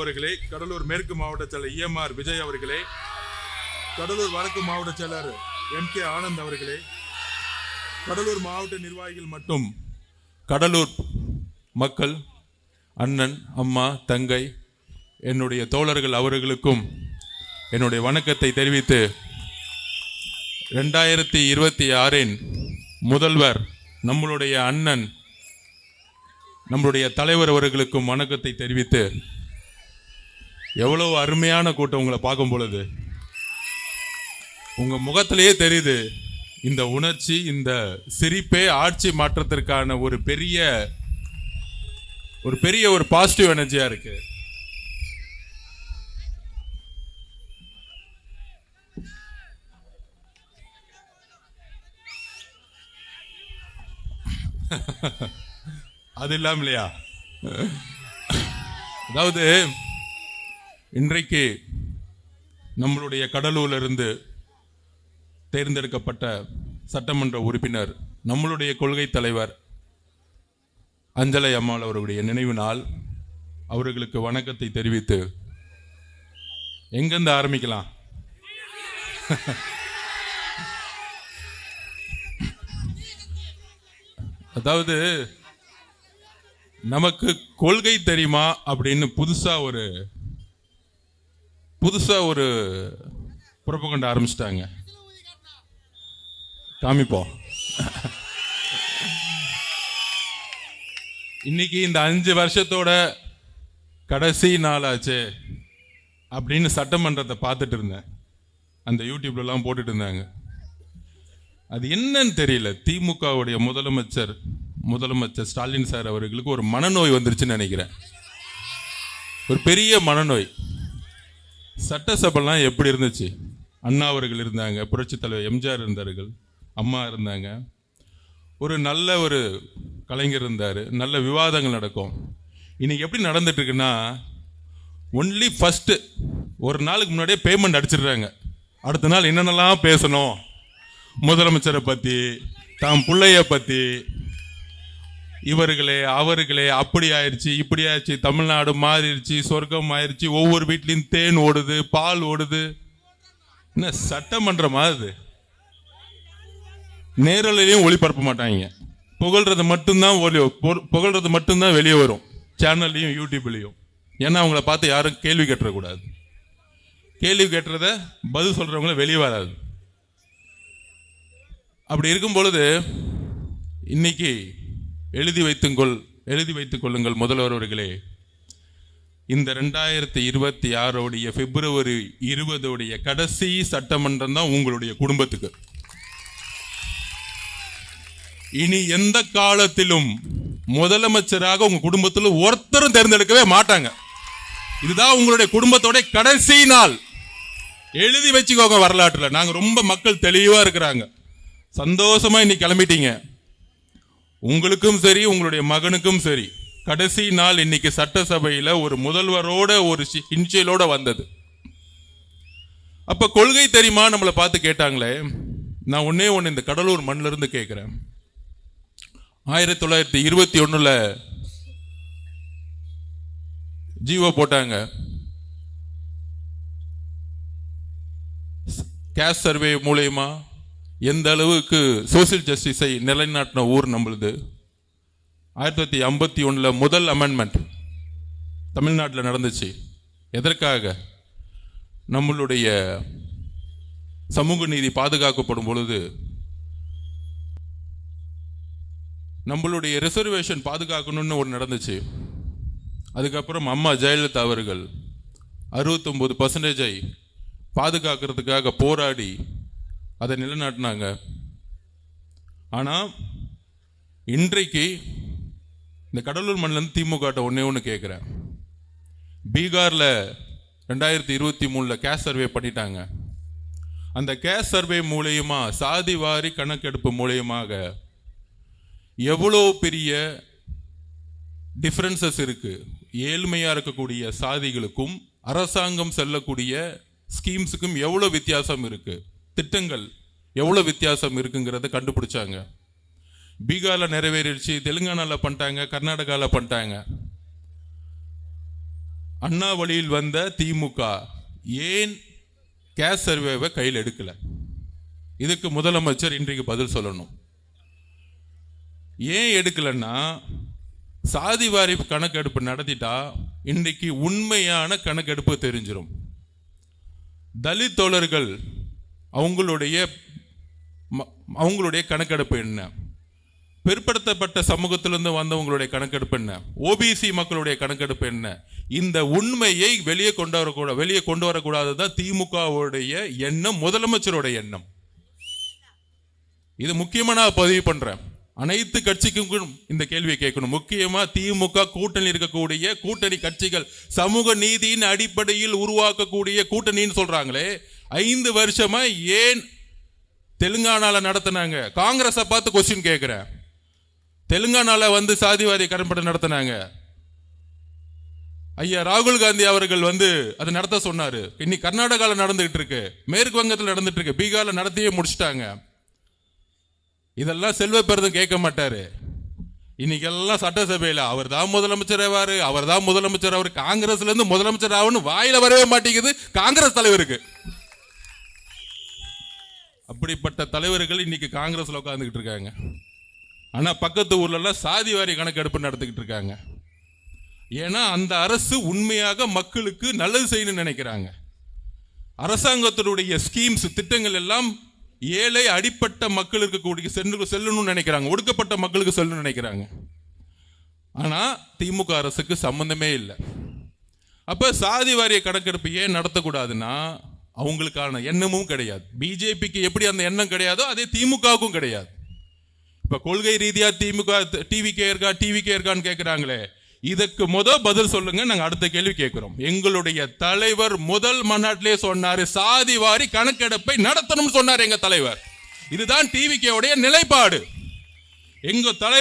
அவர்களே, கடலூர் மேற்கு மாவட்ட செயலர் EMR விஜய் அவர்களே, கடலூர் வடக்கு மாவட்ட செயலர் MK ஆனந்த் அவர்களே, கடலூர் மாவட்ட நிர்வாகிகள் மற்றும் கடலூர் மக்கள், அண்ணன், அம்மா, தங்கை, என்னுடைய தோழர்கள் அவர்களுக்கும் என்னுடைய வணக்கத்தை தெரிவித்து 2026 முதல்வர் நம்மளுடைய அண்ணன், நம்மளுடைய தலைவர் அவர்களுக்கும் வணக்கத்தை தெரிவித்து, எவ்வளவு அருமையான கூட்டம் உங்களை பார்க்கும் பொழுது உங்க முகத்திலேயே தெரியுது இந்த உணர்ச்சி, இந்த சிரிப்பே ஆட்சி மாற்றத்திற்கான ஒரு பெரிய பாசிட்டிவ் எனர்ஜியா இருக்கு. அது இல்லாம இல்லையா? அதாவது இன்றைக்கு நம்மளுடைய கடலூர்ல இருந்து தேர்ந்தெடுக்கப்பட்ட சட்டமன்ற உறுப்பினர், நம்மளுடைய கொள்கை தலைவர் அஞ்சலை அம்மாள் அவர்களுடைய நினைவு நாள். அவர்களுக்கு வணக்கத்தை தெரிவித்து எங்கிருந்து ஆரம்பிக்கலாம்? அதாவது நமக்கு கொள்கை தெரியுமா அப்படின்னு புதுசா ஒரு புறப்பகண்ட ஆரம்பிச்சிட்டாங்க. காமிப்போம். இன்னைக்கு இந்த 5 வருஷத்தோட கடைசி நாளாச்சு அப்படின்னு சட்டமன்றத்தை பார்த்துட்டு இருந்தேன். அந்த யூடியூப்லாம் போட்டுட்டு இருந்தாங்க. அது என்னன்னு தெரியல. திமுகவுடைய முதலமைச்சர் ஸ்டாலின் சார் அவர்களுக்கு ஒரு மனநோய் வந்துருச்சுன்னு நினைக்கிறேன். ஒரு பெரிய மனநோய். சட்டசபைலாம் எப்படி இருந்துச்சு? அண்ணா அவர்கள் இருந்தாங்க, புரட்சி தலைவர் எம்ஜிஆர் இருந்தார்கள், அம்மா இருந்தாங்க, ஒரு கலைஞர் இருந்தார், நல்ல விவாதங்கள் நடக்கும். இன்னைக்கு எப்படி நடந்துட்டு இருக்குன்னா, ஒன்லி ஃபர்ஸ்ட் ஒரு நாளுக்கு முன்னாடியே பேமெண்ட் அடிச்சிடுறாங்க. அடுத்த நாள் என்னென்னலாம் பேசணும், முதலமைச்சரை பத்தி, தாம் பிள்ளைய பத்தி, இவர்களே அவர்களே, அப்படி ஆயிடுச்சு இப்படி ஆயிடுச்சு, தமிழ்நாடு மாறிடுச்சு, சொர்க்கம் ஆயிடுச்சு, ஒவ்வொரு வீட்லையும் தேன் ஓடுது, பால் ஓடுது. என்ன சட்டமன்றம் அது? நேரலையும் ஒளிபரப்ப மாட்டாங்க. புகழ்றது மட்டும்தான் வெளியே வரும், சேனல்லையும் யூடியூப்லையும். ஏன்னா அவங்கள பார்த்து யாரும் கேள்வி கேட்டுறக்கூடாது. கேள்வி கேட்டுறத பதில் சொல்றவங்கள வெளியே வராது. அப்படி இருக்கும் பொழுது இன்னைக்கு எழுதி வைத்துக் கொள்ளுங்கள் முதல்வர் அவர்களே, இந்த 2026 பிப்ரவரி 20 கடைசி சட்டமன்றம் தான் உங்களுடைய குடும்பத்துக்கு. இனி எந்த காலத்திலும் முதலமைச்சராக உங்க குடும்பத்தில் ஒருத்தரும் தேர்ந்தெடுக்கவே மாட்டாங்க. இதுதான் உங்களுடைய குடும்பத்தோட கடைசி நாள். எழுதி வச்சுக்கோங்க வரலாற்றுல. நாங்க ரொம்ப மக்கள் தெளிவா இருக்கிறாங்க. சந்தோஷமா இன்னைக்கு கிளம்பிட்டீங்க. உங்களுக்கும் சரி, உங்களுடைய மகனுக்கும் சரி, கடைசி நாள் இன்னைக்கு சட்டசபையில ஒரு முதல்வரோட ஒரு இன்சியலோட வந்தது. அப்ப கொள்கை தெரியுமா நம்மளை பார்த்து கேட்டாங்களே. நான் ஒன்னே இந்த கடலூர் மண்ணில இருந்து கேட்கிறேன். 1921 ஜீவோ போட்டாங்க. கேஸ் சர்வே மூலமா எந்த அளவுக்கு சோசியல் ஜஸ்டிஸை நிலைநாட்டின ஊர் நம்மளுது. 1951 முதல் அமெண்ட்மெண்ட் தமிழ்நாட்டில் நடந்துச்சு. எதற்காக? நம்மளுடைய சமூக நீதி பாதுகாக்கப்படும் பொழுது, நம்மளுடைய ரிசர்வேஷன் பாதுகாக்கணும்னு ஒன்று நடந்துச்சு. அதுக்கப்புறம் அம்மா ஜெயலலிதா அவர்கள் 69% பாதுகாக்கிறதுக்காக போராடி அதை நிலைநாட்டினாங்க. ஆனா இன்றைக்கு இந்த கடலூர் மண்ணிலிருந்து திமுக ஒன்னே கேட்கிறேன். பீகார்ல 2023 கேஸ் சர்வே பண்ணிட்டாங்க. அந்த கேஸ் சர்வே மூலமா, சாதி வாரி கணக்கெடுப்பு மூலயமாக எவ்வளோ பெரிய டிஃபரன்சஸ் இருக்கு. ஏழ்மையா இருக்கக்கூடிய சாதிகளுக்கும் அரசாங்கம் செல்லக்கூடிய ஸ்கீம்ஸுக்கும் எவ்வளவு வித்தியாசம் இருக்கு, திட்டங்கள் எவ்வளவு வித்தியாசம் இருக்குங்கிறத கண்டுபிடிச்சாங்க. பீகார்ல நிறைவேறிடுச்சு, தெலுங்கானால பண்ணிட்டாங்க, கர்நாடகால பண்ணிட்டாங்க. அண்ணா வழியில் வந்த திமுக ஏன் கேஸ் சர்வேவை கையில் எடுக்கல? இதுக்கு முதலமைச்சர் இன்றைக்கு பதில் சொல்லணும். ஏன் எடுக்கலன்னா, சாதிவாரி கணக்கெடுப்பு நடத்திட்டா இன்றைக்கு உண்மையான கணக்கெடுப்பு தெரிஞ்சிடும். தலித் தோழர்கள் அவங்களுடைய கணக்கெடுப்பு என்ன, பிற்படுத்தப்பட்ட சமூகத்திலிருந்து வந்தவங்களுடைய கணக்கெடுப்பு என்ன, ஓபிசி மக்களுடைய கணக்கெடுப்பு என்ன, இந்த உண்மையை வெளியே கொண்டு வரக்கூடாதுதான் திமுகவுடைய எண்ணம், முதலமைச்சருடைய எண்ணம். இது முக்கியமா நான் பதிவு பண்றேன். அனைத்து கட்சிக்கும் இந்த கேள்வியை கேட்கணும். முக்கியமா திமுக கூட்டணி இருக்கக்கூடிய கூட்டணி கட்சிகள் சமூக நீதியின் அடிப்படையில் உருவாக்கக்கூடிய கூட்டணின்னு சொல்றாங்களே, 5 வருஷமா ஏன் தெலுங்கானால நடத்தினாங்க? காங்கிரஸை பார்த்து கொஸ்டின் கேட்கிறேன். தெலுங்கானால வந்து சாதிவாரி கணக்கெடுப்பு நடத்தினாங்க. ஐயா ராகுல் காந்தி அவர்கள் வந்து அதை நடத்த சொன்னாரு. இன்னைக்கு கர்நாடகாவில் நடந்துகிட்டு இருக்கு, மேற்கு வங்கத்தில் நடந்துட்டு இருக்கு, பீகார்ல நடத்தியே முடிச்சுட்டாங்க. இதெல்லாம் செல்வ பெருதும் கேட்க மாட்டாரு. இன்னைக்கு எல்லாம் சட்டசபையில் அவர் தான் முதலமைச்சர் ஆவாரு, அவர் தான் முதலமைச்சர், அவர் காங்கிரஸ்ல இருந்து முதலமைச்சர் ஆகணும் வாயில வரவே மாட்டேங்குது காங்கிரஸ் தலைவருக்கு. அப்படிப்பட்ட தலைவர்கள் இன்னைக்கு காங்கிரஸ்ல உட்கார்ந்துகிட்டு இருக்காங்க. ஆனா பக்கத்து ஊர்ல எல்லாம் சாதி வாரி கணக்கெடுப்பு நடத்திக்கிட்டு இருக்காங்க. ஏன்னா அந்த அரசு உண்மையாக மக்களுக்கு நல்லது செய்யணும்னு நினைக்கிறாங்க. அரசாங்கத்தினுடைய ஸ்கீம்ஸ் திட்டங்கள் எல்லாம் ஏழை அடிப்பட்ட மக்கள் இருக்கக்கூடிய செல்லணும்னு நினைக்கிறாங்க, ஒடுக்கப்பட்ட மக்களுக்கு செல்லணும்னு நினைக்கிறாங்க. ஆனா திமுக அரசுக்கு சம்பந்தமே இல்லை. அப்ப சாதி வாரிய கணக்கெடுப்பு ஏன் நடத்தக்கூடாதுன்னா, அவங்களுக்கான எண்ணமும் கிடையாது. பிஜேபிக்கு எப்படி அந்த எண்ணம் கிடையாதோ அதே திமுகவுக்கும் கிடையாது. இப்ப கொள்கை ரீதியா திமுக டிவிகே இருக்கான்னு கேட்கிறாங்களே, இதுக்கு பதில் சொல்லுங்க. நாங்க அடுத்த கேள்வி கேட்கிறோம். எங்களுடைய தலைவர் முதல் மாநாட்டிலே சொன்னாரு, சாதி வாரி கணக்கெடுப்பை நடத்தணும் சொன்னார் எங்க தலைவர். இதுதான் டிவிகே உடைய நிலைப்பாடு. எங்க தலைவர்